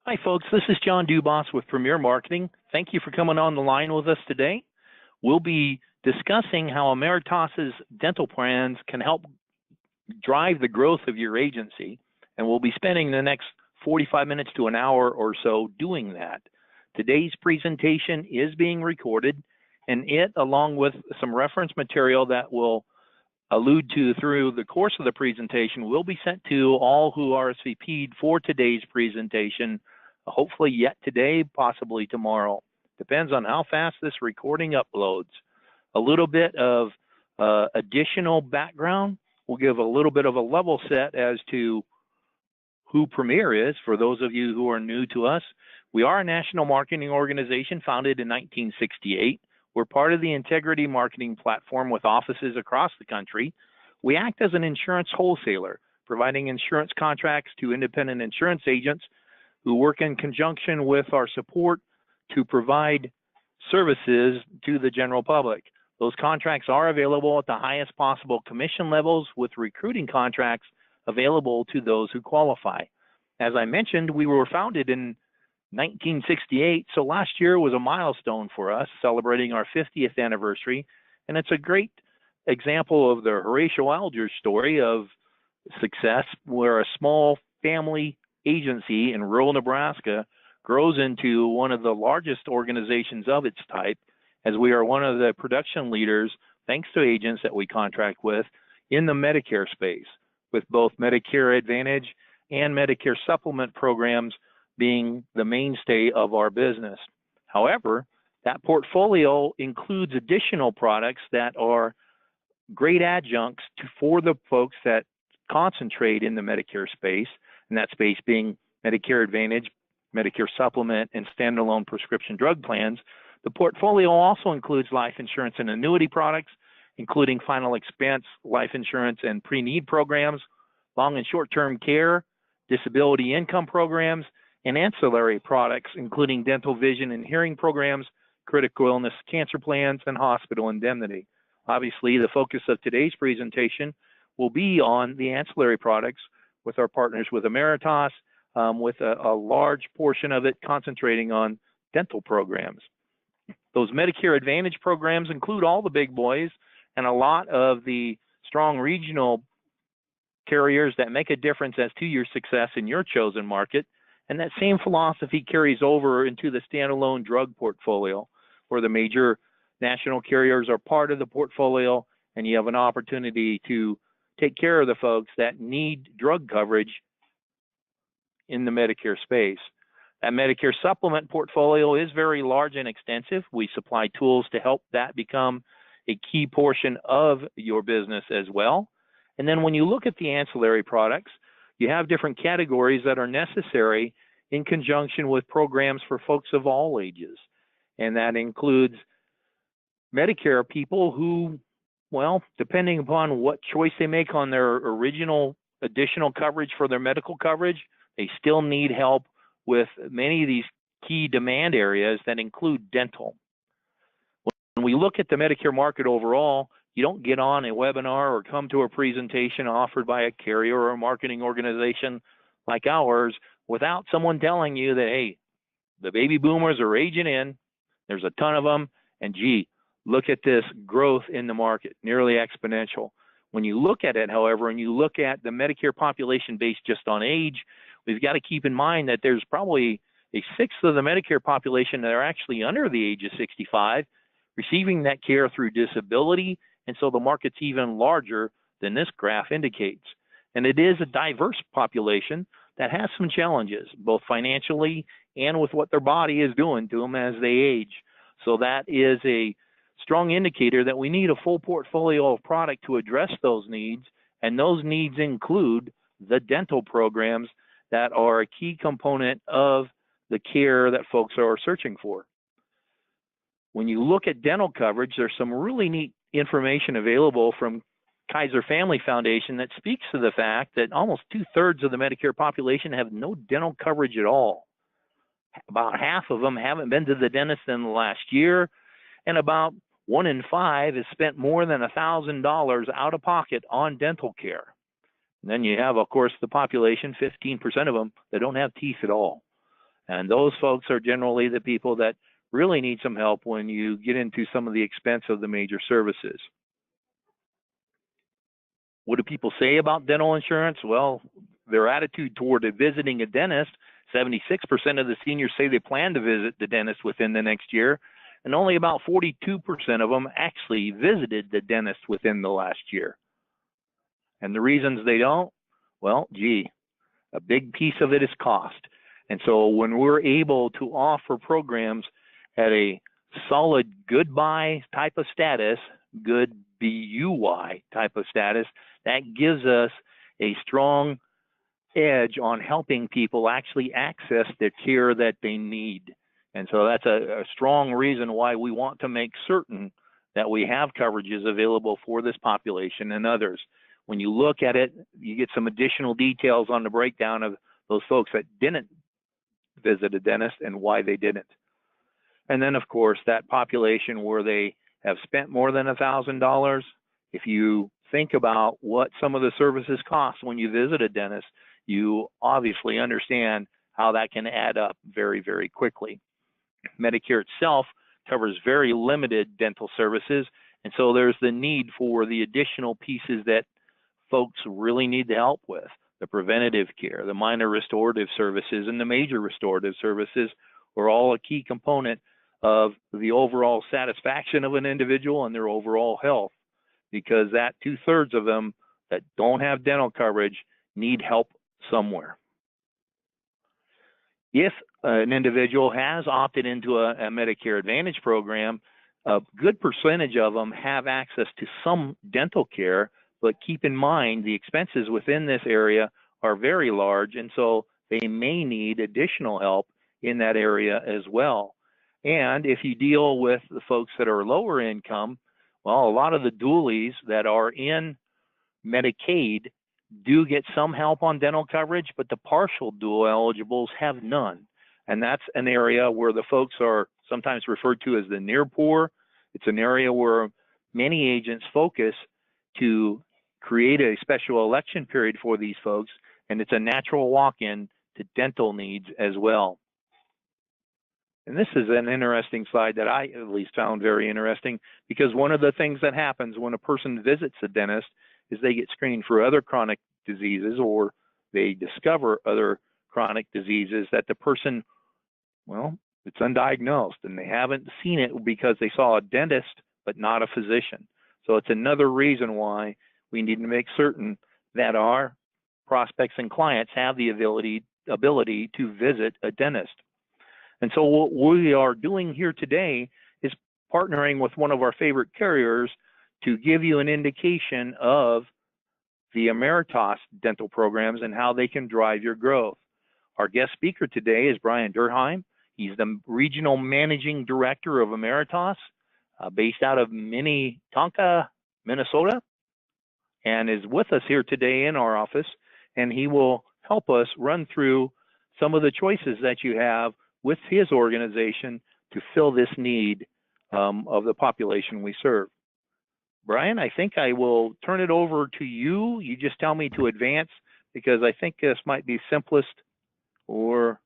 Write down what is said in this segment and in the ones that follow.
Hi, folks. This is John Dubas with Premier Marketing. Thank you for coming on the line with us today. We'll be discussing how Ameritas' dental plans can help drive the growth of your agency, and we'll be spending the next 45 minutes to an hour or so doing that. Today's presentation is being recorded, and it, along with some reference material that will allude to through the course of the presentation, will be sent to all who RSVP'd for today's presentation, hopefully yet today, possibly tomorrow. Depends on how fast this recording uploads. A little bit of additional background. We'll give a little bit of a level set as to who Premier is for those of you who are new to us. We are a national marketing organization founded in 1968. We're part of the Integrity Marketing Platform with offices across the country. We act as an insurance wholesaler, providing insurance contracts to independent insurance agents who work in conjunction with our support to provide services to the general public. Those contracts are available at the highest possible commission levels, with recruiting contracts available to those who qualify. As I mentioned, we were founded in 1968, so last year was a milestone for us, celebrating our 50th anniversary, and it's a great example of the Horatio Alger story of success, where a small family agency in rural Nebraska grows into one of the largest organizations of its type, as we are one of the production leaders, thanks to agents that we contract with, in the Medicare space, with both Medicare Advantage and Medicare Supplement programs being the mainstay of our business. However, that portfolio includes additional products that are great adjuncts for the folks that concentrate in the Medicare space, and that space being Medicare Advantage, Medicare Supplement, and standalone prescription drug plans. The portfolio also includes life insurance and annuity products, including final expense, life insurance, and pre-need programs, long and short-term care, disability income programs, and ancillary products, including dental, vision, and hearing programs, critical illness cancer plans, and hospital indemnity. Obviously, the focus of today's presentation will be on the ancillary products with our partners with Ameritas, with a large portion of it concentrating on dental programs. Those Medicare Advantage programs include all the big boys and a lot of the strong regional carriers that make a difference as to your success in your chosen market. And that same philosophy carries over into the standalone drug portfolio, where the major national carriers are part of the portfolio, and you have an opportunity to take care of the folks that need drug coverage in the Medicare space. That Medicare Supplement portfolio is very large and extensive. We supply tools to help that become a key portion of your business as well. And then when you look at the ancillary products, you have different categories that are necessary in conjunction with programs for folks of all ages. And that includes Medicare people who, well, depending upon what choice they make on their original additional coverage for their medical coverage, they still need help with many of these key demand areas that include dental. When we look at the Medicare market overall, you don't get on a webinar or come to a presentation offered by a carrier or a marketing organization like ours without someone telling you that, hey, the baby boomers are aging in, there's a ton of them, and gee, look at this growth in the market, nearly exponential. When you look at it, however, and you look at the Medicare population based just on age, we've got to keep in mind that there's probably a sixth of the Medicare population that are actually under the age of 65, receiving that care through disability, and so the market's even larger than this graph indicates. And it is a diverse population that has some challenges, both financially and with what their body is doing to them as they age. So that is a strong indicator that we need a full portfolio of product to address those needs, and those needs include the dental programs that are a key component of the care that folks are searching for. When you look at dental coverage, there's some really neat information available from Kaiser Family Foundation that speaks to the fact that almost 2/3 of the Medicare population have no dental coverage at all. About half of them haven't been to the dentist in the last year, and about 1 in 5 has spent more than $1,000 out of pocket on dental care. And then you have, of course, the population, 15% of them, that don't have teeth at all. And those folks are generally the people that really need some help when you get into some of the expense of the major services. What do people say about dental insurance? Well, their attitude toward visiting a dentist, 76% of the seniors say they plan to visit the dentist within the next year, and only about 42% of them actually visited the dentist within the last year. And the reasons they don't? Well, a big piece of it is cost. And so when we're able to offer programs at a solid good buy type of status, good BUY type of status, that gives us a strong edge on helping people actually access the care that they need. And so that's a strong reason why we want to make certain that we have coverages available for this population and others. When you look at it, you get some additional details on the breakdown of those folks that didn't visit a dentist and why they didn't. And then, of course, that population where they have spent more than $1,000, if you think about what some of the services cost when you visit a dentist, you obviously understand how that can add up very, very quickly. Medicare itself covers very limited dental services, and so there's the need for the additional pieces that folks really need the help with. The preventative care, the minor restorative services, and the major restorative services are all a key component of the overall satisfaction of an individual and their overall health, because that 2/3 of them that don't have dental coverage need help somewhere. If an individual has opted into a Medicare Advantage program, a good percentage of them have access to some dental care, but keep in mind the expenses within this area are very large, and so they may need additional help in that area as well. And if you deal with the folks that are lower income, well, a lot of the dualies that are in Medicaid do get some help on dental coverage, but the partial dual eligibles have none. And that's an area where the folks are sometimes referred to as the near poor. It's an area where many agents focus to create a special election period for these folks, and it's a natural walk-in to dental needs as well. And this is an interesting slide that I at least found very interesting, because one of the things that happens when a person visits a dentist is they get screened for other chronic diseases, or they discover other chronic diseases that the person, well, it's undiagnosed and they haven't seen it because they saw a dentist but not a physician. So it's another reason why we need to make certain that our prospects and clients have the ability to visit a dentist. And so what we are doing here today is partnering with one of our favorite carriers to give you an indication of the Ameritas dental programs and how they can drive your growth. Our guest speaker today is Bryan Derheim. He's the Regional Managing Director of Ameritas, based out of Minnetonka, Minnesota, and is with us here today in our office. And he will help us run through some of the choices that you have with his organization to fill this need of the population we serve. Bryan, I think I will turn it over to you. You just tell me to advance, because I think this might be simplest. Or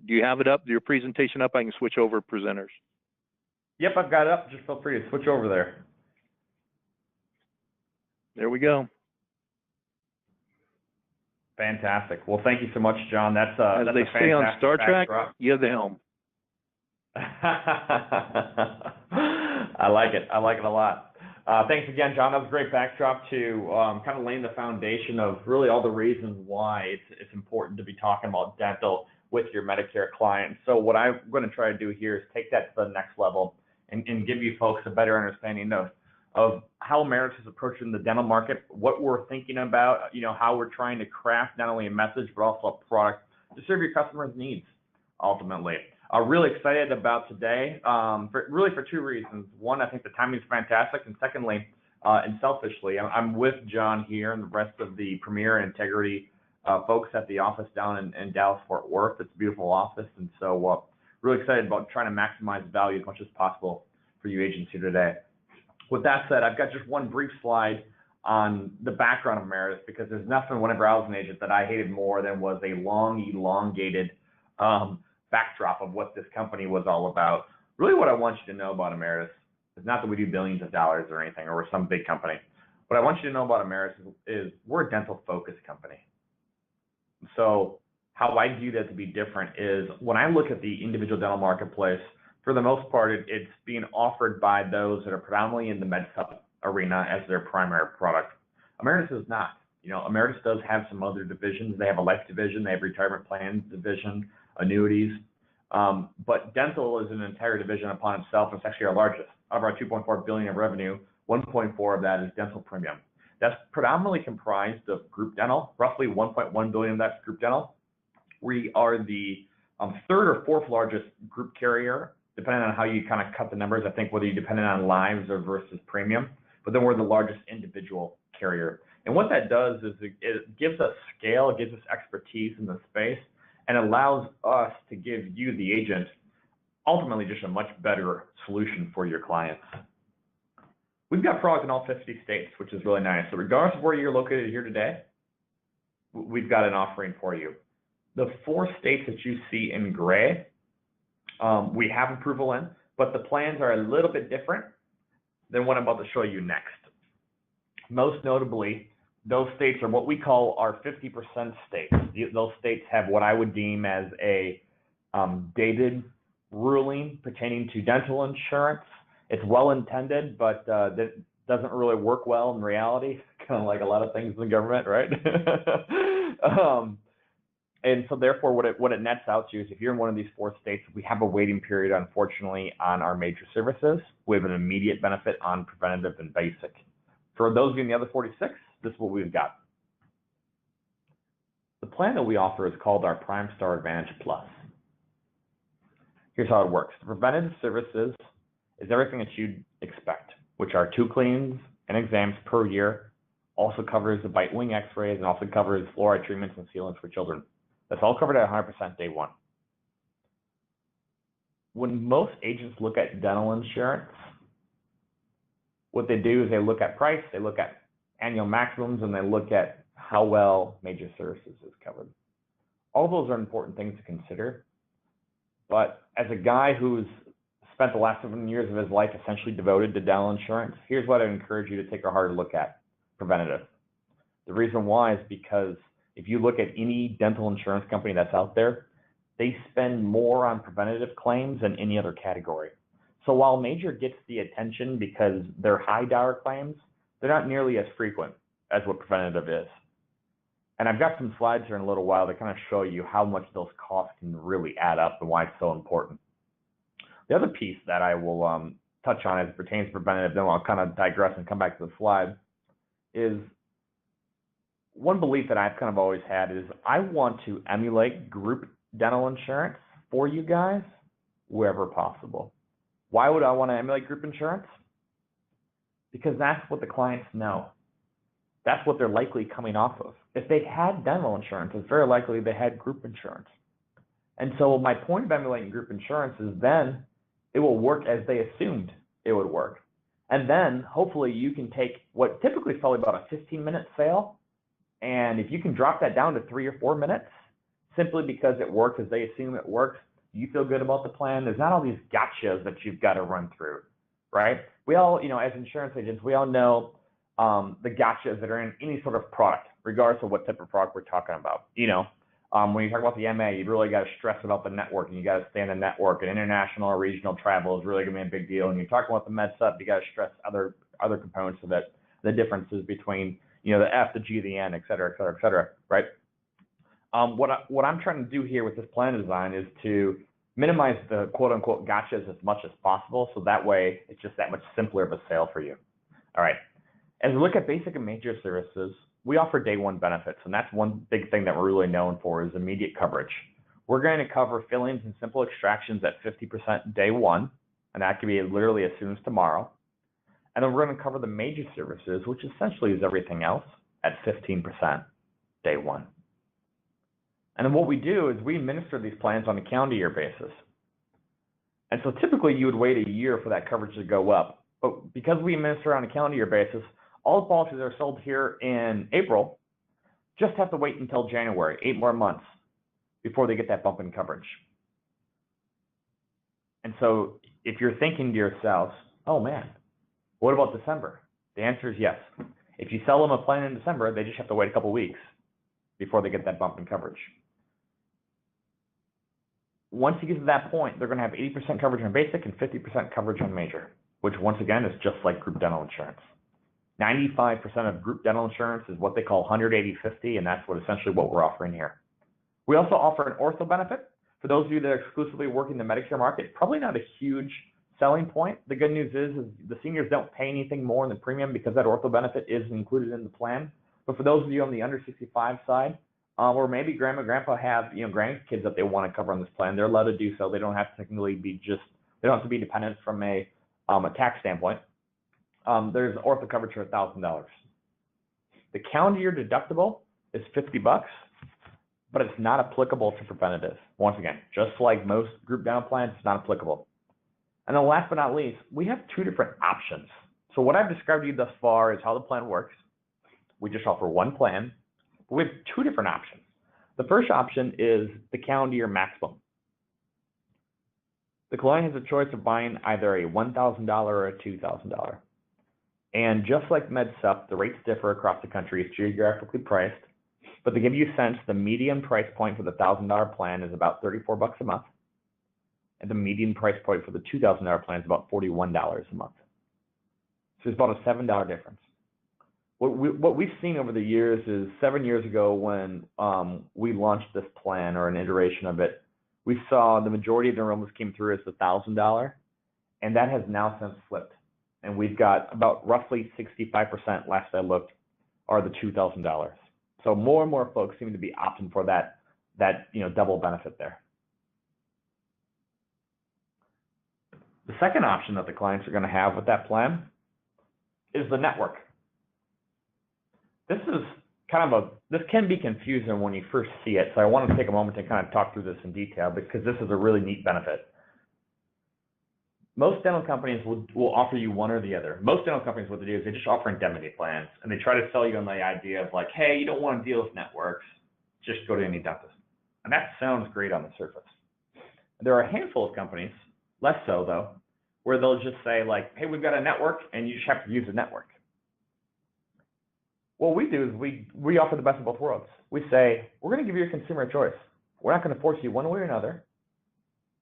do you have it up, your presentation up? I can switch over presenters. Yep, I've got it up. Just feel free to switch over there. There we go. Fantastic. Well, thank you so much, John. That's as they say on Star Trek, you're the helm. I like it. I like it a lot. Thanks again, John. That was a great backdrop to kind of laying the foundation of really all the reasons why it's important to be talking about dental with your Medicare clients. So what I'm going to try to do here is take that to the next level and give you folks a better understanding of how Ameritas is approaching the dental market, what we're thinking about, how we're trying to craft not only a message, but also a product to serve your customers' needs, ultimately. Really excited about today, for two reasons. One, I think the timing is fantastic, and secondly, and selfishly, I'm with John here and the rest of the Premier and Integrity folks at the office down in Dallas-Fort Worth. It's a beautiful office, and so really excited about trying to maximize value as much as possible for you agents here today. With that said, I've got just one brief slide on the background of Ameritas, because there's nothing whenever I was an agent that I hated more than was a long, elongated backdrop of what this company was all about, really what I want you to know about Ameritas is not that we do billions of dollars or anything, or we're some big company. What I want you to know about Ameritas is we're a dental-focused company. So how I view that to be different is when I look at the individual dental marketplace, for the most part, it's being offered by those that are predominantly in the med supp arena as their primary product. Ameritas is not. Ameritas does have some other divisions. They have a life division, they have retirement plans division, annuities. But dental is an entire division upon itself. It's actually our largest. Out of our $2.4 billion of revenue, 1.4 of that is dental premium. That's predominantly comprised of group dental. Roughly 1.1 billion of that's group dental. We are the third or fourth largest group carrier, depending on how you kind of cut the numbers. I think whether you dependent on lives or versus premium, but then we're the largest individual carrier. And what that does is it gives us scale, it gives us expertise in the space, and allows us to give you, the agent, ultimately just a much better solution for your clients. We've got products in all 50 states, which is really nice. So regardless of where you're located here today, we've got an offering for you. The 4 states that you see in gray, we have approval in, but the plans are a little bit different than what I'm about to show you next. Most notably, those states are what we call our 50% states. Those states have what I would deem as a dated ruling pertaining to dental insurance. It's well intended, but that doesn't really work well in reality, kind of like a lot of things in the government, right? And so therefore, what it nets out to is if you're in one of these 4 states, we have a waiting period, unfortunately, on our major services. We have an immediate benefit on preventative and basic. For those of you in the other 46, this is what we've got. The plan that we offer is called our PrimeStar Advantage Plus. Here's how it works. The preventative services is everything that you'd expect, which are 2 cleans and exams per year, also covers the bite wing x-rays, and also covers fluoride treatments and sealants for children. That's all covered at 100% day one. When most agents look at dental insurance, what they do is they look at price, they look at annual maximums, and they look at how well major services is covered. All those are important things to consider. But as a guy who's spent the last 7 years of his life essentially devoted to dental insurance, here's what I'd encourage you to take a harder look at: preventative. The reason why is because if you look at any dental insurance company that's out there, they spend more on preventative claims than any other category. So while major gets the attention because they're high dollar claims, they're not nearly as frequent as what preventative is. And I've got some slides here in a little while that kind of show you how much those costs can really add up and why it's so important. The other piece that I will touch on as it pertains to preventative, then I'll kind of digress and come back to the slide, is one belief that I've kind of always had is I want to emulate group dental insurance for you guys wherever possible. Why would I want to emulate group insurance? Because that's what the clients know. That's what they're likely coming off of. If they had dental insurance, it's very likely they had group insurance. And so my point of emulating group insurance is then it will work as they assumed it would work. And then hopefully you can take what typically is probably about a 15-minute sale, and if you can drop that down to 3 or 4 minutes, simply because it works as they assume it works, you feel good about the plan. There's not all these gotchas that you've got to run through, right? We all, as insurance agents, we all know the gotchas that are in any sort of product, regardless of what type of product we're talking about. When you talk about the MA, you really got to stress about the network, and you got to stay in the network, and international or regional travel is really going to be a big deal. And you're talking about the med supp, you got to stress other components of it, the differences between the F, the G, the N, et cetera, et cetera, et cetera, right? What I'm trying to do here with this plan design is to minimize the quote-unquote gotchas as much as possible, so that way it's just that much simpler of a sale for you. All right. As we look at basic and major services, we offer day one benefits, and that's one big thing that we're really known for is immediate coverage. We're going to cover fillings and simple extractions at 50% day one, and that can be literally as soon as tomorrow. And then we're going to cover the major services, which essentially is everything else, at 15% day one. And then what we do is we administer these plans on a calendar year basis. And so typically you would wait a year for that coverage to go up. But because we administer on a calendar year basis, all the policies that are sold here in April just have to wait until January, 8 more months before they get that bump in coverage. And so if you're thinking to yourselves, oh man, what about December? The answer is yes. If you sell them a plan in December, they just have to wait a couple weeks before they get that bump in coverage. Once you get to that point, they're going to have 80% coverage on basic and 50% coverage on major, which once again is just like group dental insurance. 95% of group dental insurance is what they call 180/50, and that's essentially what we're offering here. We also offer an ortho benefit. For those of you that are exclusively working the Medicare market, probably not a huge selling point. The good news is the seniors don't pay anything more in the premium because that ortho benefit is included in the plan. But for those of you on the under 65 side, or maybe grandma and grandpa have grandkids that they want to cover on this plan, they're allowed to do so. They don't have to technically be they don't have to be dependent from a tax standpoint. There's ortho coverage for $1,000. The calendar year deductible is $50, but it's not applicable to preventative. Once again, just like most group dental plans, it's not applicable. And then last but not least, we have two different options. So what I've described to you thus far is how the plan works. We just offer one plan. We have two different options. The first option is the calendar year maximum. The client has a choice of buying either a $1,000 or a $2,000. And just like MedSup, the rates differ across the country. It's geographically priced. But to give you a sense, the median price point for the $1,000 plan is about $34 a month. And the median price point for the $2,000 plan is about $41 a month. So it's about a $7 difference. What we've seen over the years is 7 years ago when we launched this plan or an iteration of it, we saw the majority of the enrollments came through as the $1,000, and that has now since flipped. And we've got about roughly 65%, last I looked, are the $2,000. So more and more folks seem to be opting for that double benefit there. The second option that the clients are going to have with that plan is the network. This can be confusing when you first see it, so I want to take a moment to kind of talk through this in detail because this is a really neat benefit. Most dental companies will offer you one or the other. Most dental companies, what they do is they just offer indemnity plans, and they try to sell you on the idea of like, hey, you don't want to deal with networks, just go to any dentist. And that sounds great on the surface. There are a handful of companies, less so though, where they'll just say like, hey, we've got a network, and you just have to use the network. What we do is we offer the best of both worlds. We say, we're going to give your consumer a choice. We're not going to force you one way or another.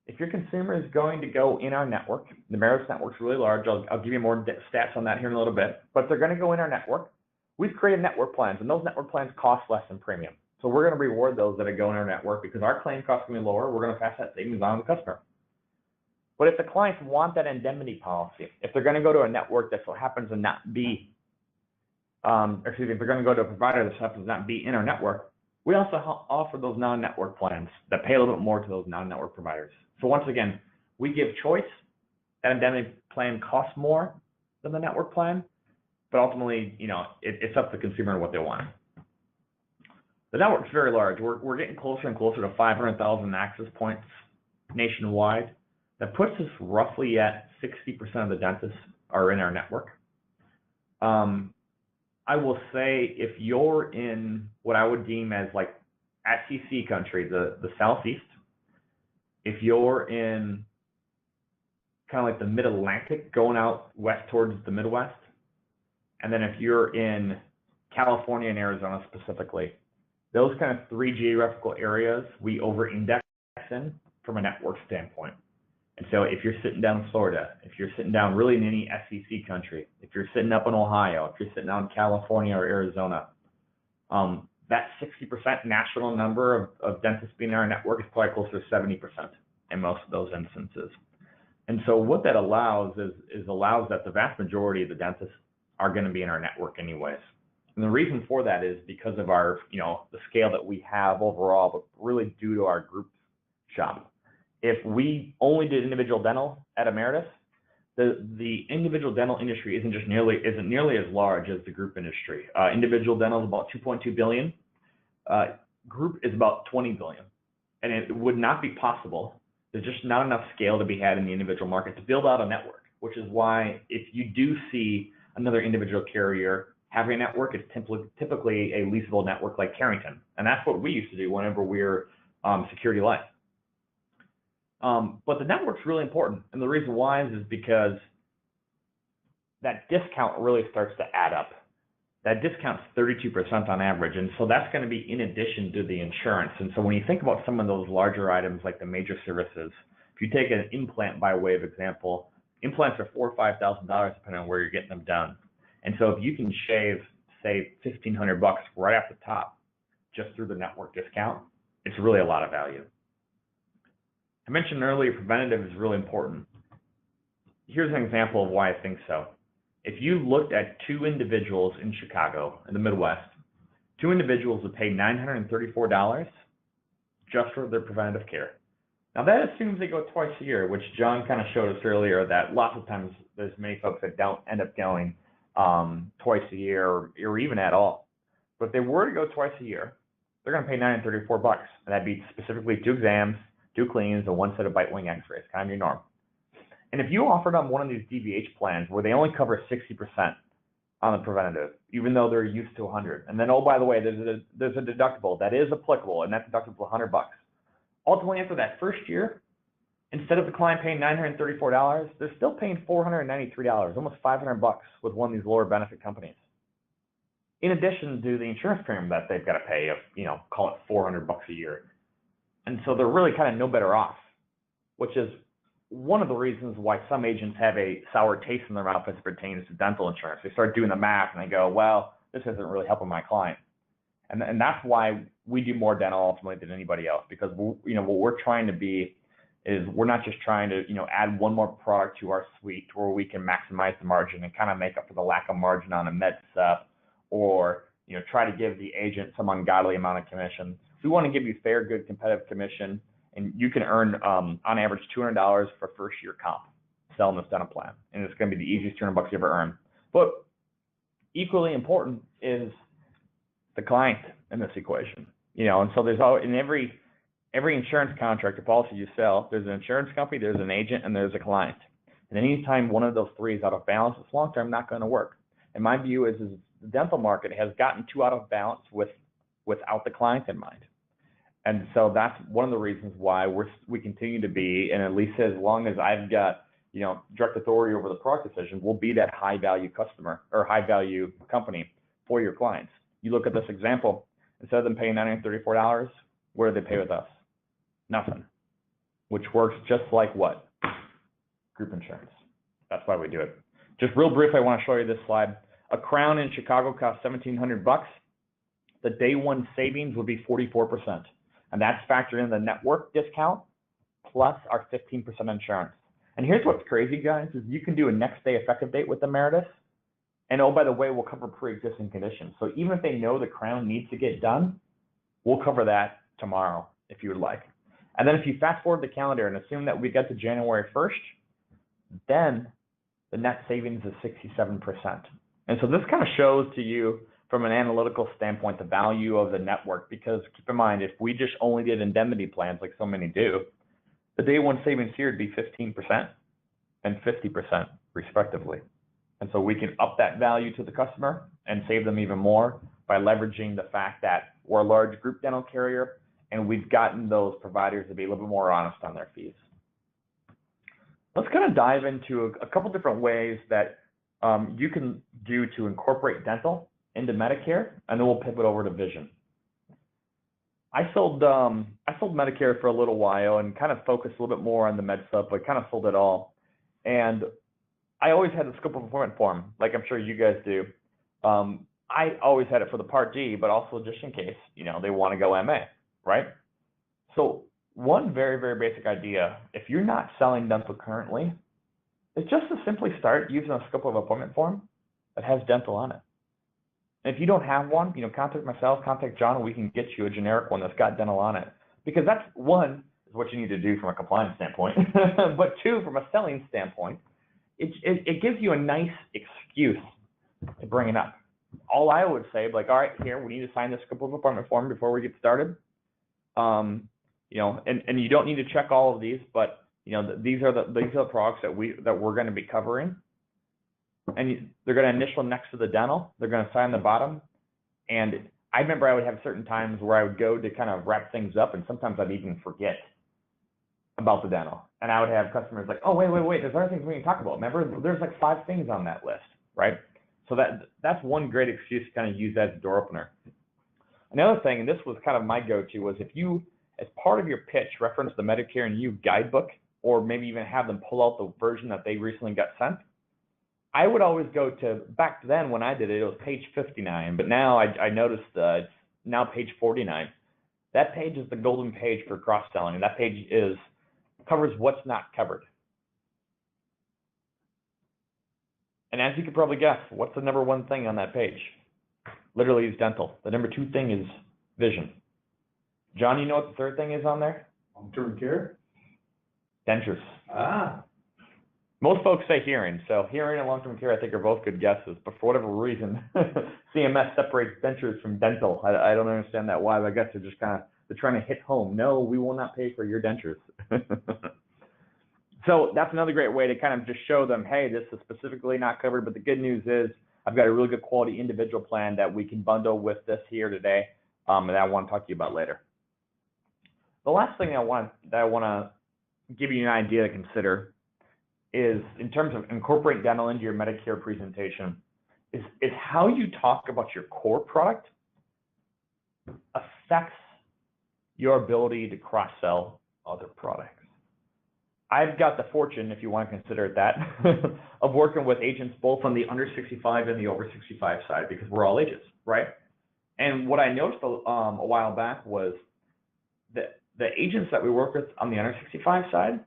If your consumer is going to go in our network, the Ameritas network's really large. I'll give you more stats on that here in a little bit. But if they're going to go in our network, we've created network plans, and those network plans cost less than premium. So we're going to reward those that go in our network because our claim costs are going to be lower. We're going to pass that savings on to the customer. But if the clients want that indemnity policy, if they're going to go to a network that so happens to not be if they're going to go to a provider that happens to not be in our network, we also offer those non-network plans that pay a little bit more to those non-network providers. So once again, we give choice. That indemnity plan costs more than the network plan, but ultimately, it's up to the consumer and what they want. The network's very large. We're getting closer and closer to 500,000 access points nationwide. That puts us roughly at 60% of the dentists are in our network. I will say if you're in what I would deem as like SEC country, the Southeast, if you're in kind of like the mid-Atlantic going out west towards the Midwest, and then if you're in California and Arizona specifically, those kind of three geographical areas we over-index in from a network standpoint. And so if you're sitting down in Florida, if you're sitting down really in any SEC country, if you're sitting up in Ohio, if you're sitting down in California or Arizona, that 60% national number of dentists being in our network is probably closer to 70% in most of those instances. And so what that allows is that the vast majority of the dentists are going to be in our network anyways. And the reason for that is because of our, the scale that we have overall, but really due to our group shop. If we only did individual dental at Ameritas, the individual dental industry isn't nearly as large as the group industry. Individual dental is about $2.2 billion. Group is about $20 billion. And it would not be possible. There's just not enough scale to be had in the individual market to build out a network, which is why if you do see another individual carrier having a network, it's typically a leasable network like Carrington. And that's what we used to do whenever we were Security Life. But the network's really important. And the reason why is because that discount really starts to add up. That discount's 32% on average. And so that's going to be in addition to the insurance. And so when you think about some of those larger items like the major services, if you take an implant by way of example, implants are $4,000 or $5,000 depending on where you're getting them done. And so if you can shave, say, $1,500 right off the top just through the network discount, it's really a lot of value. I mentioned earlier preventative is really important. Here's an example of why I think so. If you looked at two individuals in Chicago, in the Midwest, two individuals would pay $934 just for their preventative care. Now that assumes they go twice a year, which John kind of showed us earlier that lots of times there's many folks that don't end up going twice a year or even at all. But if they were to go twice a year, they're going to pay $934, and that'd be specifically 2 exams, 2 cleans, and 1 set of bite wing x-rays, kind of your norm. And if you offered them one of these DVH plans where they only cover 60% on the preventative, even though they're used to 100, and then, oh, by the way, there's a deductible that is applicable, and that deductible is $100. Ultimately, after that first year, instead of the client paying $934, they're still paying $493, almost $500 with one of these lower benefit companies. In addition to the insurance premium that they've got to pay of, call it $400 a year. And so they're really kind of no better off, which is one of the reasons why some agents have a sour taste in their mouth as it pertains to dental insurance. They start doing the math and they go, well, this isn't really helping my client. And that's why we do more dental ultimately than anybody else, because what we're trying to be is we're not just trying to add one more product to our suite where we can maximize the margin and kind of make up for the lack of margin on a med stuff, or try to give the agent some ungodly amount of commission. We want to give you fair, good, competitive commission, and you can earn on average $200 for first year comp selling this dental plan, and it's going to be the easiest $200 you ever earn. But equally important is the client in this equation, and so there's always, in every insurance contract or policy you sell, there's an insurance company, there's an agent, and there's a client. And anytime one of those three is out of balance, it's long-term not going to work. And my view is the dental market has gotten too out of balance without the client in mind. And so that's one of the reasons why we continue to be, and at least as long as I've got direct authority over the product decision, we'll be that high value customer or high value company for your clients. You look at this example, instead of them paying $934, what do they pay with us? Nothing, which works just like what? Group insurance. That's why we do it. Just real brief, I want to show you this slide. A crown in Chicago costs $1,700. The day one savings would be 44%. And that's factored in the network discount plus our 15% insurance. And here's what's crazy, guys, is you can do a next day effective date with Ameritas. And oh, by the way, we'll cover pre-existing conditions. So even if they know the crown needs to get done, we'll cover that tomorrow if you would like. And then if you fast forward the calendar and assume that we get to January 1st, then the net savings is 67%. And so this kind of shows to you from an analytical standpoint the value of the network, because keep in mind, if we just only did indemnity plans like so many do, the day one savings here would be 15% and 50% respectively. And so we can up that value to the customer and save them even more by leveraging the fact that we're a large group dental carrier and we've gotten those providers to be a little bit more honest on their fees. Let's kind of dive into a couple different ways that you can do to incorporate dental into Medicare, and then we'll pivot over to vision. I sold Medicare for a little while and kind of focused a little bit more on the med stuff, but kind of sold it all. And I always had the scope of employment form, like I'm sure you guys do. I always had it for the Part D, but also just in case, they want to go MA, right? So one very, very basic idea, if you're not selling dental currently, is just to simply start using a scope of appointment form that has dental on it. And if you don't have one, contact myself, contact John, and we can get you a generic one that's got dental on it. Because that's, one, is what you need to do from a compliance standpoint. But two, from a selling standpoint, it gives you a nice excuse to bring it up. All I would say, like, all right, here, we need to sign this scope of appointment form before we get started. And you don't need to check all of these, but these are the products that we're going to be covering. And they're going to initial next to the dental. They're going to sign the bottom. And I remember I would have certain times where I would go to kind of wrap things up, and sometimes I'd even forget. about the dental. And I would have customers like, oh, wait, there's other things we can talk about. Remember, there's like 5 things on that list, right? So that's one great excuse to kind of use that as a door opener. Another thing, and this was kind of my go-to, was if you, as part of your pitch, reference the Medicare and You guidebook, or maybe even have them pull out the version that they recently got sent, I would always go to, back then when I did it, it was page 59, but now I noticed it's now page 49. That page is the golden page for cross-selling. That page covers what's not covered. And as you could probably guess, what's the number 1 thing on that page? Literally is dental. The number 2 thing is vision. John, you know what the 3rd thing is on there? Long-term care? Dentures. Ah. Most folks say hearing, so hearing and long-term care I think are both good guesses, but for whatever reason, CMS separates dentures from dental. I don't understand that why, but I guess they're trying to hit home. No, we will not pay for your dentures. So that's another great way to kind of just show them, hey, this is specifically not covered, but the good news is I've got a really good quality individual plan that we can bundle with this here today, and that I want to talk to you about later. The last thing I want to give you an idea to consider is, in terms of incorporating dental into your Medicare presentation, is how you talk about your core product affects your ability to cross-sell other products. I've got the fortune, if you want to consider it that, of working with agents both on the under 65 and the over 65 side, because we're all ages, right? And what I noticed a while back was that the agents that we work with on the under 65 side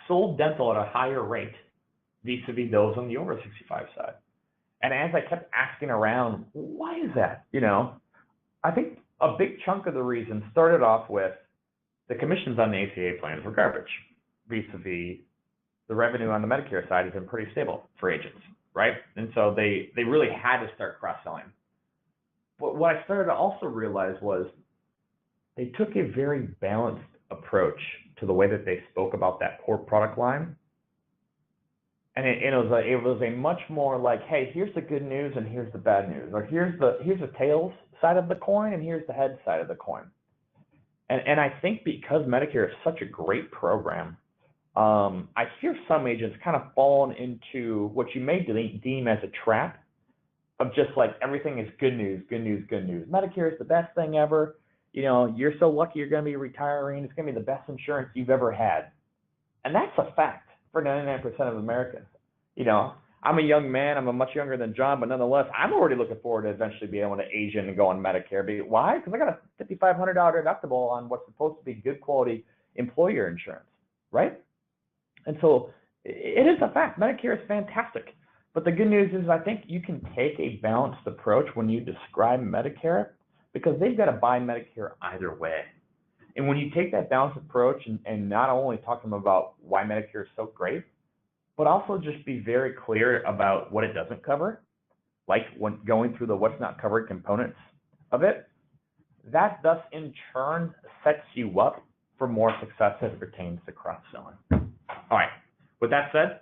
sold dental at a higher rate vis-a-vis those on the over 65 side. And as I kept asking around, why is that? I think a big chunk of the reason started off with the commissions on the ACA plans were garbage vis-a-vis the revenue on the Medicare side has been pretty stable for agents, right? And so they really had to start cross-selling. But what I started to also realize was they took a very balanced approach to the way that they spoke about that core product line. And it was a much more like, hey, here's the good news and here's the bad news, or here's the tails side of the coin and here's the head side of the coin. And I think because Medicare is such a great program, I hear some agents kind of falling into what you may deem as a trap of just like everything is good news, good news, good news. Medicare is the best thing ever. You're so lucky you're going to be retiring. It's going to be the best insurance you've ever had. And that's a fact for 99% of Americans. I'm a young man. I'm much younger than John, but nonetheless, I'm already looking forward to eventually being able to age in and go on Medicare. Why? Because I got a $5,500 deductible on what's supposed to be good quality employer insurance, right? And so it is a fact. Medicare is fantastic. But the good news is I think you can take a balanced approach when you describe Medicare, because they've got to buy Medicare either way. And when you take that balanced approach and not only talk to them about why Medicare is so great, but also just be very clear about what it doesn't cover, like when going through the what's not covered components of it, that thus in turn sets you up for more success as it pertains to cross-selling. All right, with that said,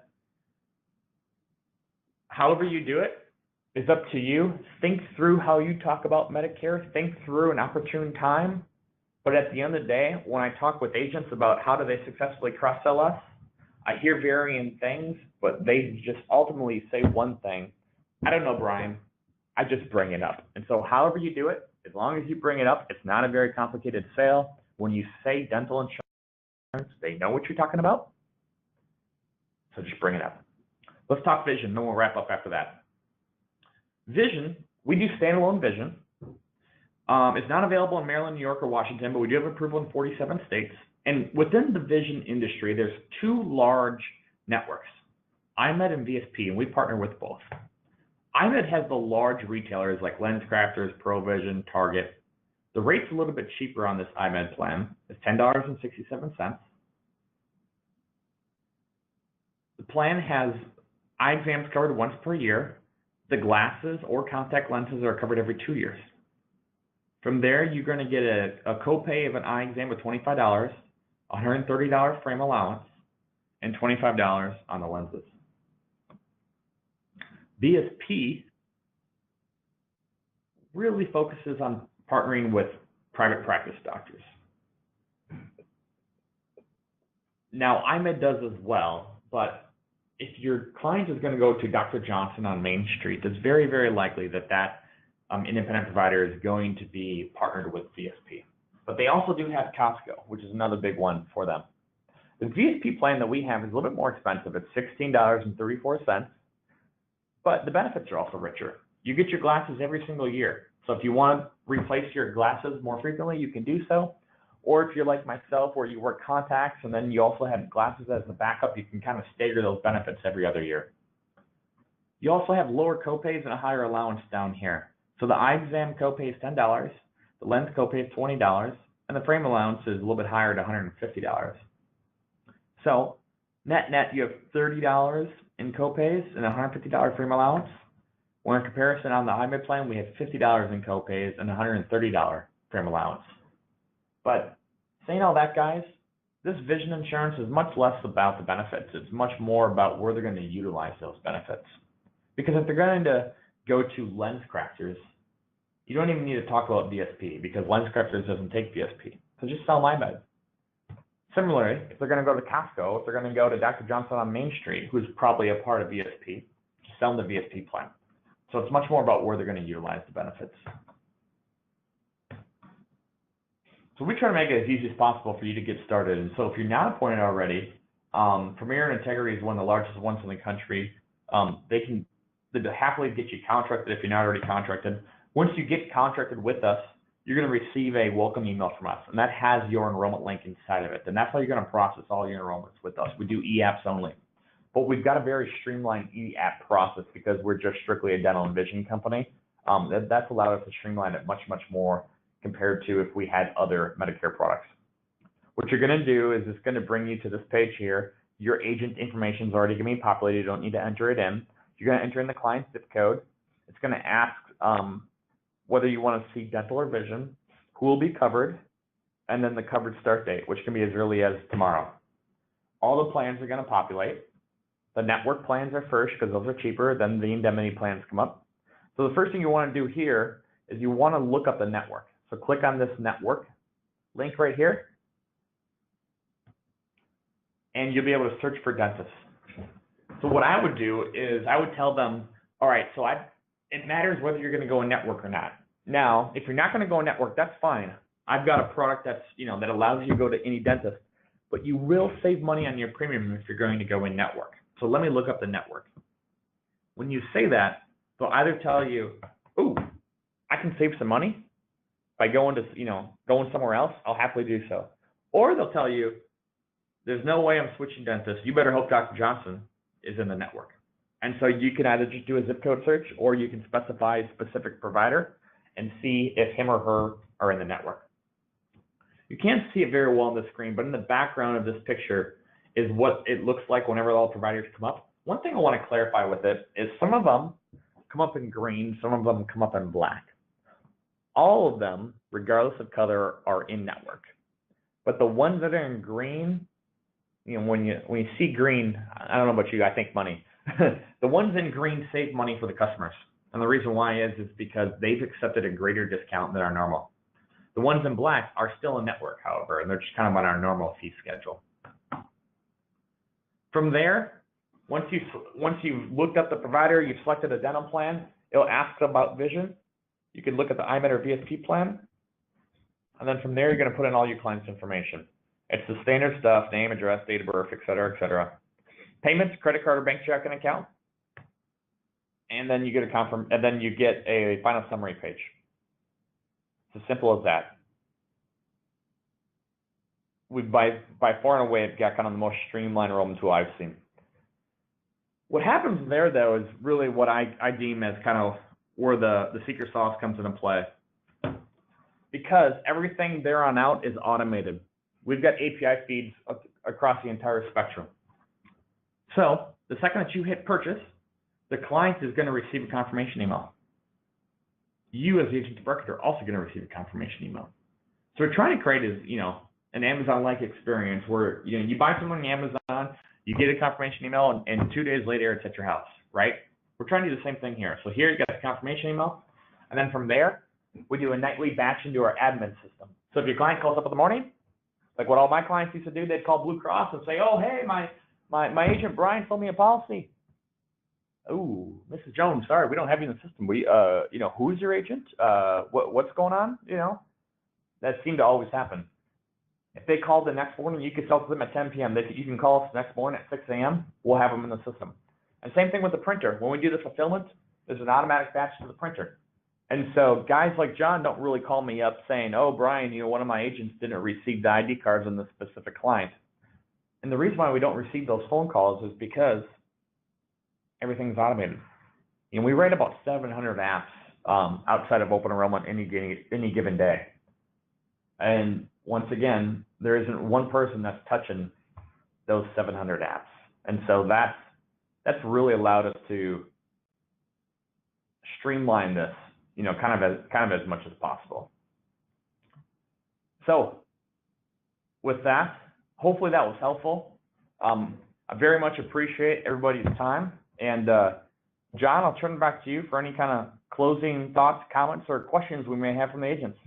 however you do it is up to you. Think through how you talk about Medicare, think through an opportune time. But at the end of the day, when I talk with agents about how do they successfully cross-sell us, I hear varying things, but they just ultimately say one thing. I don't know, Brian. I just bring it up. And so however you do it, as long as you bring it up, it's not a very complicated sale. When you say dental insurance, they know what you're talking about. So just bring it up. Let's talk vision, then we'll wrap up after that. Vision, we do standalone vision. It's not available in Maryland, New York, or Washington, but we do have approval in 47 states. And within the vision industry, there's 2 large networks, iMed and VSP, and we partner with both. iMed has the large retailers like LensCrafters, ProVision, Target. The rate's a little bit cheaper on this iMed plan. It's $10.67. The plan has eye exams covered once per year. The glasses or contact lenses are covered every 2 years. From there, you're going to get a copay of an eye exam of $25, $130 frame allowance, and $25 on the lenses. VSP really focuses on partnering with private practice doctors. Now, IMED does as well, but if your client is going to go to Dr. Johnson on Main Street, it's very, very likely that independent provider is going to be partnered with VSP. But they also do have Costco, which is another big one for them. The VSP plan that we have is a little bit more expensive. It's $16.34, but the benefits are also richer. You get your glasses every single year. So if you want to replace your glasses more frequently, you can do so. Or if you're like myself, where you wear contacts and then you also have glasses as a backup, you can kind of stagger those benefits every other year. You also have lower copays and a higher allowance down here. So the eye exam copay is $10, the lens copay is $20, and the frame allowance is a little bit higher at $150. So net, you have $30 in copays and a $150 frame allowance. Where in comparison on the IMED plan, we have $50 in copays and a $130 frame allowance. But saying all that, guys, this vision insurance is much less about the benefits. It's much more about where they're going to utilize those benefits. Because if they're going to go to lens crafters, you don't even need to talk about VSP because lens crafters doesn't take VSP. So just sell IMED. Similarly, if they're going to go to Costco, if they're going to go to Dr. Johnson on Main Street, who's probably a part of VSP, sell them the VSP plan. So it's much more about where they're going to utilize the benefits. So we try to make it as easy as possible for you to get started. And so if you're not appointed already, Premier and Integrity is one of the largest ones in the country. They'd happily get you contracted if you're not already contracted. Once you get contracted with us, you're going to receive a welcome email from us, and that has your enrollment link inside of it. And that's how you're going to process all your enrollments with us. We do e-apps only. But we've got a very streamlined e-app process because we're just strictly a dental and vision company. That's allowed us to streamline it much, much more compared to if we had other Medicare products. What you're going to do is it's going to bring you to this page here. Your agent information is already going to be populated. You don't need to enter it in. You're going to enter in the client zip code. It's going to ask whether you want to see dental or vision, who will be covered, and then the covered start date, which can be as early as tomorrow. All the plans are going to populate. The network plans are first because those are cheaper, then the indemnity plans come up. So the first thing you want to do here is you want to look up the network. So click on this network link right here, and you'll be able to search for dentists. So what I would do is I would tell them, all right, so it matters whether you're going to go in network or not. Now, if you're not going to go in network, that's fine. I've got a product that's, that allows you to go to any dentist, but you will save money on your premium if you're going to go in network. So let me look up the network. When you say that, they'll either tell you, ooh, I can save some money by going somewhere else. I'll happily do so. Or they'll tell you, there's no way I'm switching dentists. You better hope Dr. Johnson is in the network. And so you can either just do a zip code search, or you can specify a specific provider and see if him or her are in the network. You can't see it very well on the screen, but in the background of this picture is what it looks like whenever all providers come up. One thing I want to clarify with it is some of them come up in green, some of them come up in black. All of them, regardless of color, are in network. But the ones that are in green, when you see green, I don't know about you, I think money. The ones in green save money for the customers. And the reason why is because they've accepted a greater discount than our normal. The ones in black are still in network, however, and they're just kind of on our normal fee schedule. From there, once you've looked up the provider, you've selected a dental plan, it'll ask about vision. You can look at the IMED or VSP plan. And then from there, you're going to put in all your client's information. It's the standard stuff, name, address, date of birth, et cetera, et cetera. Payments, credit card or bank checking account. And then you get a final summary page. It's as simple as that. We by far and away have got kind of the most streamlined enrollment tool I've seen. What happens there, though, is really what I deem as kind of where the secret sauce comes into play. Because everything there on out is automated. We've got API feeds across the entire spectrum. So the second that you hit purchase, the client is going to receive a confirmation email. You as the agent of record are also going to receive a confirmation email. So we're trying to create is, an Amazon-like experience where you buy something on Amazon, you get a confirmation email, and 2 days later it's at your house, right? We're trying to do the same thing here. So here you got the confirmation email, and then from there we do a nightly batch into our admin system. So if your client calls up in the morning, Like what all my clients used to do, they'd call Blue Cross and say, oh, hey, my agent Brian sold me a policy. Oh, Mrs. Jones, sorry, we don't have you in the system. We, who's your agent? What's going on? That seemed to always happen. If they called the next morning, you could sell to them at 10 p.m. You can call us the next morning at 6 a.m. We'll have them in the system. And same thing with the printer. When we do the fulfillment, there's an automatic batch to the printer. And so guys like John don't really call me up saying, oh, Brian, one of my agents didn't receive the ID cards on this specific client. And the reason why we don't receive those phone calls is because everything's automated. We write about 700 apps outside of open enrollment any given day. And once again, there isn't one person that's touching those 700 apps. And so that's really allowed us to streamline this, kind of as much as possible. So with that, hopefully that was helpful. I very much appreciate everybody's time. And John, I'll turn it back to you for any kind of closing thoughts, comments, or questions we may have from the agents.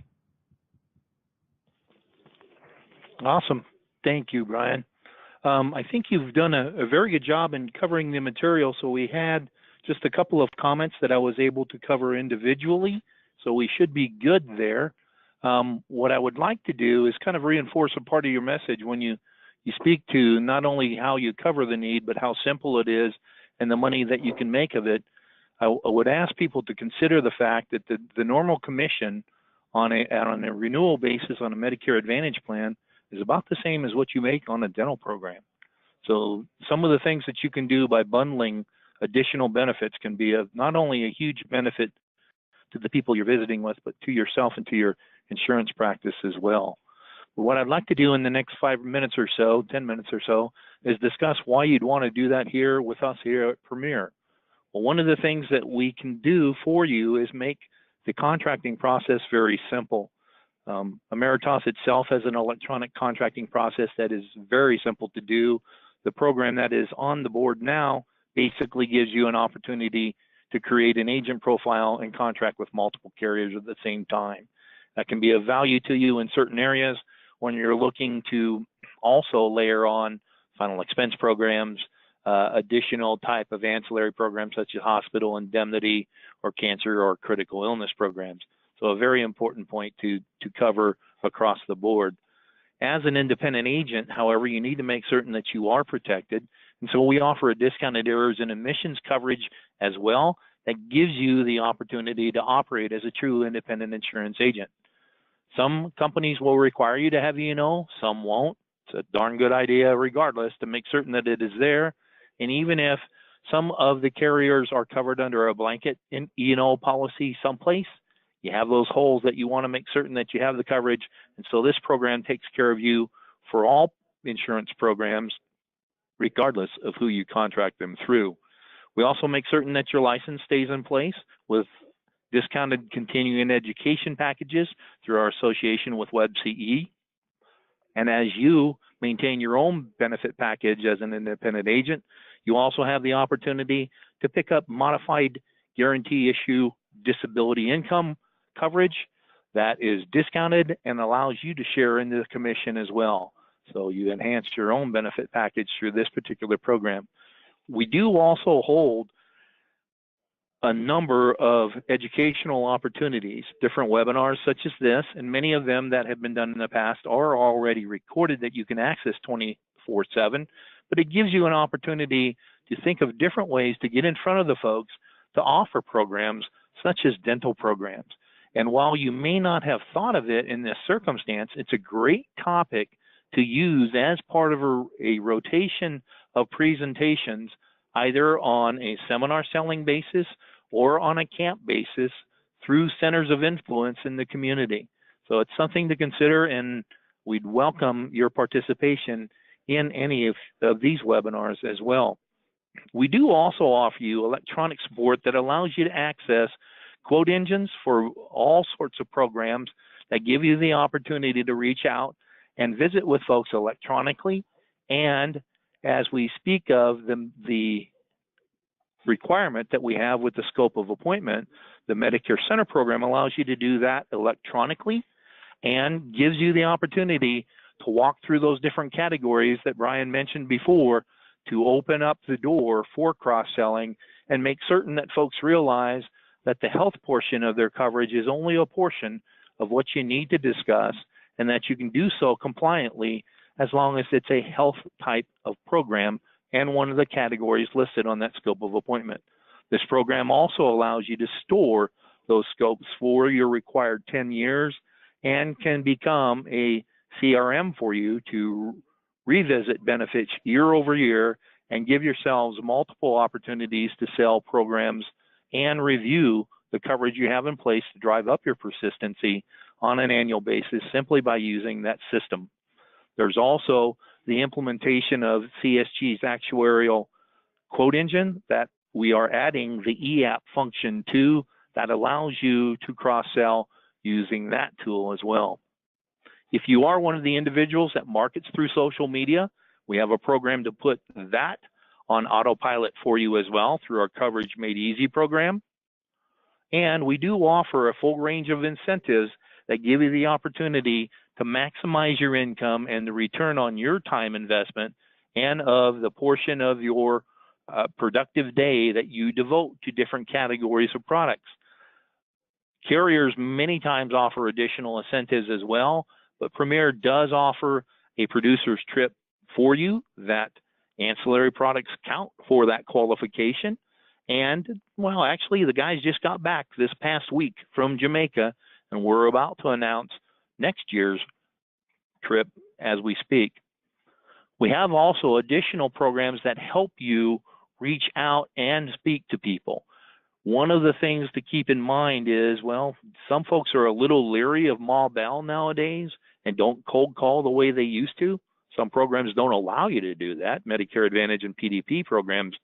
Awesome. Thank you, Brian. I think you've done a very good job in covering the material. So we had just a couple of comments that I was able to cover individually. So we should be good there. What I would like to do is kind of reinforce a part of your message when you speak to not only how you cover the need, but how simple it is and the money that you can make of it. I would ask people to consider the fact that the normal commission on a renewal basis on a Medicare Advantage plan is about the same as what you make on a dental program. So some of the things that you can do by bundling additional benefits can be not only a huge benefit to the people you're visiting with, but to yourself and to your insurance practice as well. But what I'd like to do in the next 5 minutes or so, 10 minutes or so, is discuss why you'd want to do that here with us here at Premier. Well, one of the things that we can do for you is make the contracting process very simple. Ameritas itself has an electronic contracting process that is very simple to do. The program that is on the board now basically gives you an opportunity to create an agent profile and contract with multiple carriers at the same time. That can be of value to you in certain areas when you're looking to also layer on final expense programs, additional type of ancillary programs such as hospital indemnity or cancer or critical illness programs. So a very important point to cover across the board. As an independent agent, however, you need to make certain that you are protected. And so we offer a discounted errors and omissions coverage as well that gives you the opportunity to operate as a true independent insurance agent. Some companies will require you to have E&O, some won't. It's a darn good idea regardless to make certain that it is there. And even if some of the carriers are covered under a blanket E&O policy someplace, you have those holes that you want to make certain that you have the coverage. And so this program takes care of you for all insurance programs, regardless of who you contract them through. We also make certain that your license stays in place with discounted continuing education packages through our association with WebCE. And as you maintain your own benefit package as an independent agent, you also have the opportunity to pick up modified guarantee issue disability income coverage that is discounted and allows you to share in the commission as well. So you enhance your own benefit package through this particular program. We do also hold a number of educational opportunities, different webinars such as this, and many of them that have been done in the past are already recorded that you can access 24/7, but it gives you an opportunity to think of different ways to get in front of the folks to offer programs such as dental programs. And while you may not have thought of it in this circumstance, it's a great topic to use as part of a rotation of presentations, either on a seminar selling basis or on a camp basis through centers of influence in the community. So it's something to consider, and we'd welcome your participation in any of these webinars as well. We do also offer you electronic support that allows you to access quote engines for all sorts of programs that give you the opportunity to reach out and visit with folks electronically. And as we speak of the requirement that we have with the scope of appointment, the Medicare Center program allows you to do that electronically and gives you the opportunity to walk through those different categories that Bryan mentioned before to open up the door for cross-selling and make certain that folks realize that the health portion of their coverage is only a portion of what you need to discuss, and that you can do so compliantly as long as it's a health type of program and one of the categories listed on that scope of appointment. This program also allows you to store those scopes for your required 10 years and can become a CRM for you to revisit benefits year over year and give yourselves multiple opportunities to sell programs and review the coverage you have in place to drive up your persistency on an annual basis simply by using that system. There's also the implementation of CSG's actuarial quote engine that we are adding the e-app function to that allows you to cross-sell using that tool as well. If you are one of the individuals that markets through social media, we have a program to put that on autopilot for you as well through our Coverage Made Easy program. And we do offer a full range of incentives that give you the opportunity to maximize your income and the return on your time investment and of the portion of your productive day that you devote to different categories of products. Carriers many times offer additional incentives as well, but Premier does offer a producer's trip for you that ancillary products count for that qualification. And, well, actually, the guys just got back this past week from Jamaica, and we're about to announce next year's trip as we speak. We have also additional programs that help you reach out and speak to people. One of the things to keep in mind is, well, some folks are a little leery of Ma Bell nowadays and don't cold call the way they used to. Some programs don't allow you to do that, Medicare Advantage and PDP programs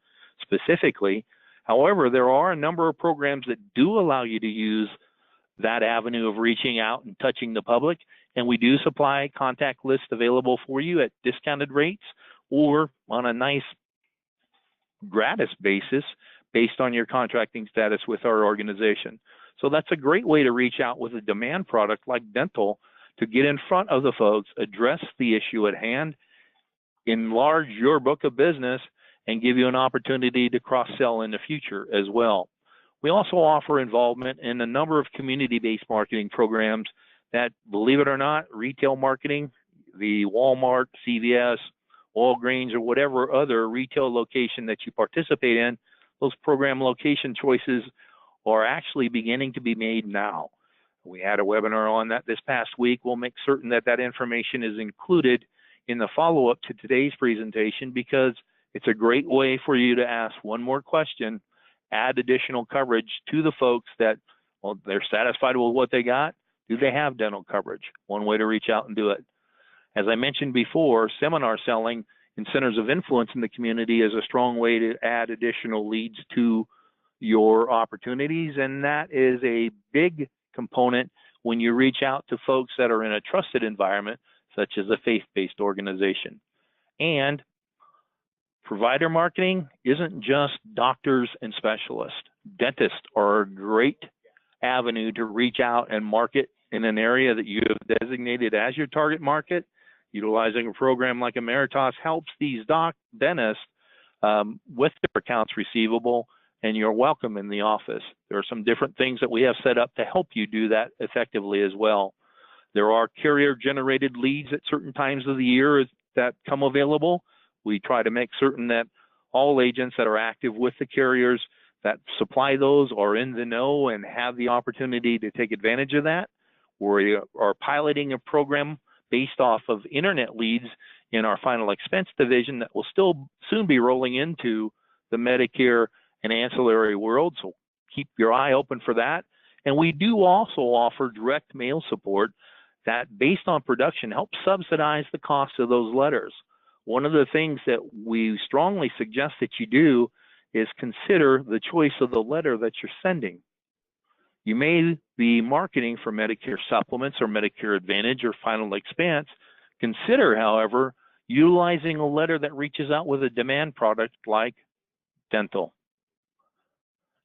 specifically. However, there are a number of programs that do allow you to use that avenue of reaching out and touching the public, and we do supply contact lists available for you at discounted rates or on a nice gratis basis based on your contracting status with our organization. So that's a great way to reach out with a demand product like dental to get in front of the folks, address the issue at hand, enlarge your book of business, and give you an opportunity to cross-sell in the future as well. We also offer involvement in a number of community-based marketing programs that, believe it or not, retail marketing, the Walmart, CVS, Walgreens, or whatever other retail location that you participate in, those program location choices are actually beginning to be made now. We had a webinar on that this past week. We'll make certain that that information is included in the follow-up to today's presentation because it's a great way for you to ask one more question, add additional coverage to the folks that, well, they're satisfied with what they got. Do they have dental coverage? One way to reach out and do it. As I mentioned before, seminar selling in centers of influence in the community is a strong way to add additional leads to your opportunities, and that is a big component when you reach out to folks that are in a trusted environment, such as a faith-based organization. And provider marketing isn't just doctors and specialists. Dentists are a great avenue to reach out and market in an area that you have designated as your target market. Utilizing a program like Ameritas helps these dentists with their accounts receivable, and you're welcome in the office. There are some different things that we have set up to help you do that effectively as well. There are carrier-generated leads at certain times of the year that come available. We try to make certain that all agents that are active with the carriers that supply those are in the know and have the opportunity to take advantage of that. We are piloting a program based off of internet leads in our final expense division that will still soon be rolling into the Medicare and ancillary world, so keep your eye open for that. And we do also offer direct mail support that, based on production, helps subsidize the cost of those letters. One of the things that we strongly suggest that you do is consider the choice of the letter that you're sending. You may be marketing for Medicare Supplements or Medicare Advantage or Final Expense. Consider, however, utilizing a letter that reaches out with a demand product like dental.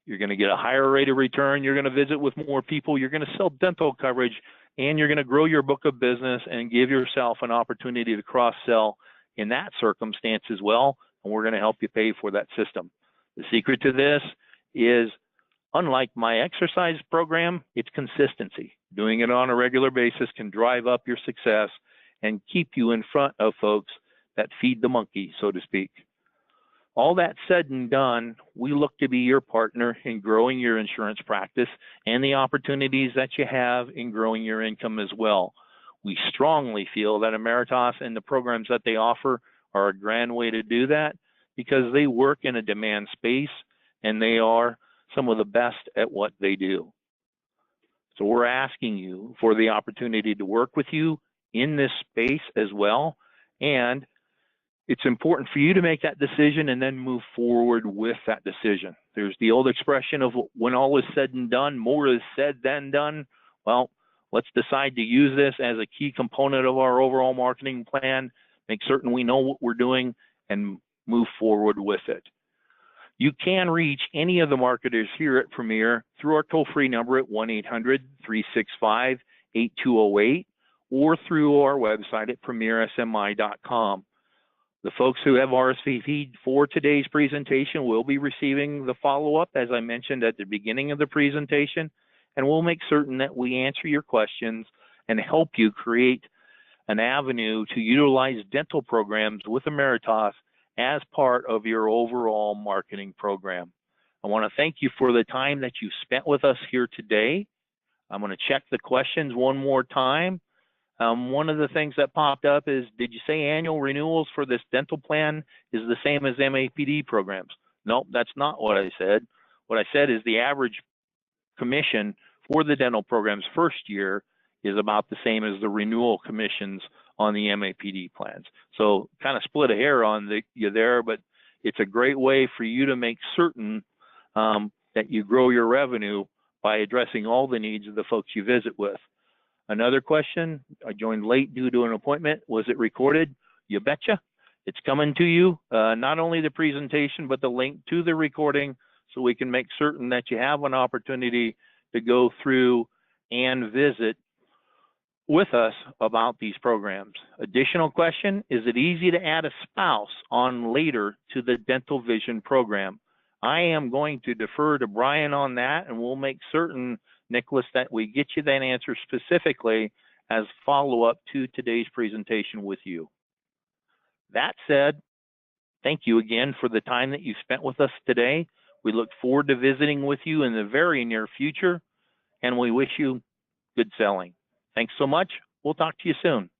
You're going to get a higher rate of return. You're going to visit with more people. You're going to sell dental coverage and you're going to grow your book of business and give yourself an opportunity to cross-sell in that circumstance as well, and we're going to help you pay for that system. The secret to this is, unlike my exercise program, it's consistency. Doing it on a regular basis can drive up your success and keep you in front of folks that feed the monkey, so to speak. All that said and done, we look to be your partner in growing your insurance practice and the opportunities that you have in growing your income as well. We strongly feel that Ameritas and the programs that they offer are a grand way to do that because they work in a demand space and they are some of the best at what they do. So we're asking you for the opportunity to work with you in this space as well. And it's important for you to make that decision and then move forward with that decision. There's the old expression of when all is said and done, more is said than done. Well, let's decide to use this as a key component of our overall marketing plan, make certain we know what we're doing, and move forward with it. You can reach any of the marketers here at Premier through our toll-free number at 1-800-365-8208 or through our website at premiersmi.com. The folks who have RSVP'd for today's presentation will be receiving the follow-up, as I mentioned at the beginning of the presentation, and we'll make certain that we answer your questions and help you create an avenue to utilize dental programs with Ameritas as part of your overall marketing program. I want to thank you for the time that you spent with us here today. I'm going to check the questions one more time. One of the things that popped up is, did you say annual renewals for this dental plan is the same as MAPD programs? Nope, that's not what I said. What I said is the average commission for the dental program's first year is about the same as the renewal commissions on the MAPD plans. So kind of split a hair on you there, but it's a great way for you to make certain that you grow your revenue by addressing all the needs of the folks you visit with. Another question, I joined late due to an appointment. Was it recorded? You betcha. It's coming to you, not only the presentation, but the link to the recording, so we can make certain that you have an opportunity to go through and visit with us about these programs. Additional question, is it easy to add a spouse on later to the dental vision program? I am going to defer to Bryan on that, and we'll make certain, Nicholas, that we get you that answer specifically as follow-up to today's presentation with you. That said, thank you again for the time that you spent with us today. We look forward to visiting with you in the very near future, and we wish you good selling. Thanks so much. We'll talk to you soon.